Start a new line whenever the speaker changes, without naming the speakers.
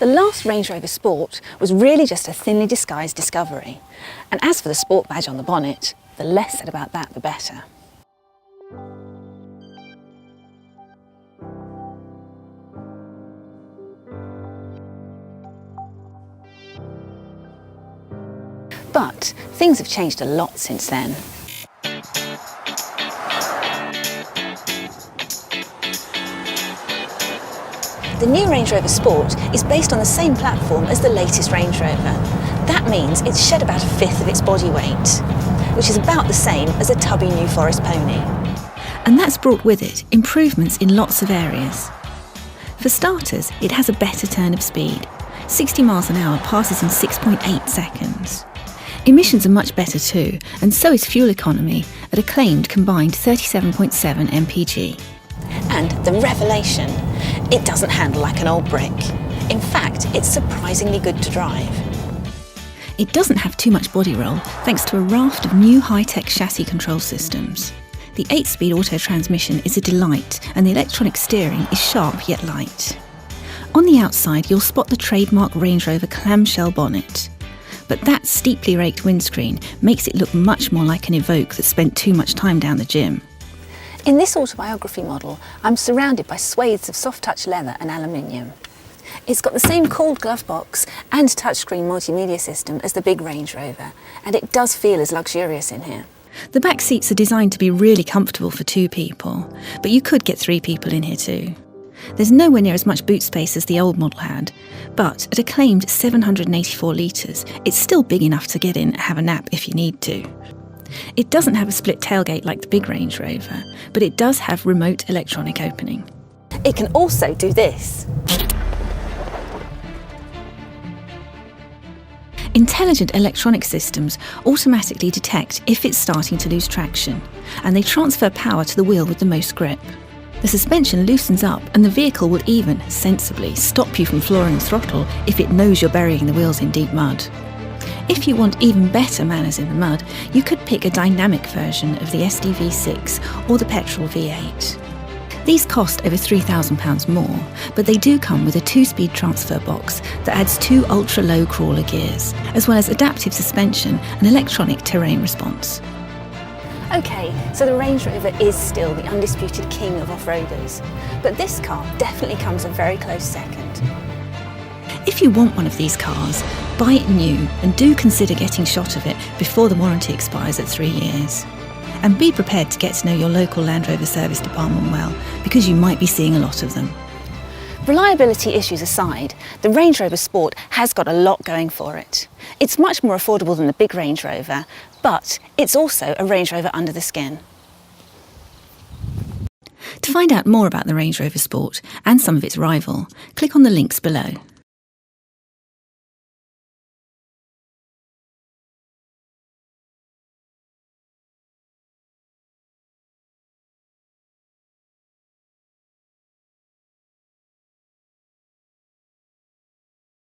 The last Range Rover Sport was really just a thinly disguised discovery. And as for the sport badge on the bonnet, the less said about that, the better. But things have changed a lot since then. The new Range Rover Sport is based on the same platform as the latest Range Rover. That means it's shed about a fifth of its body weight, which is about the same as a tubby New Forest pony. And that's brought with it improvements in lots of areas. For starters, it has a better turn of speed. 60 miles an hour passes in 6.8 seconds. Emissions are much better too, and so is fuel economy at a claimed combined 37.7 mpg. And the revelation, it doesn't handle like an old brick. In fact, it's surprisingly good to drive. It doesn't have too much body roll thanks to a raft of new high-tech chassis control systems. The 8-speed auto transmission is a delight, and the electronic steering is sharp yet light. On the outside, you'll spot the trademark Range Rover clamshell bonnet. But that steeply raked windscreen makes it look much more like an Evoque that spent too much time down the gym. In this autobiography model, I'm surrounded by swathes of soft-touch leather and aluminium. It's got the same cooled glove box and touchscreen multimedia system as the big Range Rover, and it does feel as luxurious in here. The back seats are designed to be really comfortable for 2 people, but you could get 3 people in here too. There's nowhere near as much boot space as the old model had, but at a claimed 784 litres, it's still big enough to get in and have a nap if you need to. It doesn't have a split tailgate like the big Range Rover, but it does have remote electronic opening. It can also do this. Intelligent electronic systems automatically detect if it's starting to lose traction, and they transfer power to the wheel with the most grip. The suspension loosens up, and the vehicle will even, sensibly, stop you from flooring the throttle if it knows you're burying the wheels in deep mud. If you want even better manners in the mud, you could pick a dynamic version of the SDV6 or the petrol V8. These cost over £3,000 more, but they do come with a 2-speed transfer box that adds 2 ultra-low crawler gears, as well as adaptive suspension and electronic terrain response. OK, so the Range Rover is still the undisputed king of off-roaders, but this car definitely comes a very close second. If you want one of these cars, buy it new and do consider getting shot of it before the warranty expires at 3 years. And be prepared to get to know your local Land Rover service department well, because you might be seeing a lot of them. Reliability issues aside, the Range Rover Sport has got a lot going for it. It's much more affordable than the big Range Rover, but it's also a Range Rover under the skin. To find out more about the Range Rover Sport and some of its rival, click on the links below.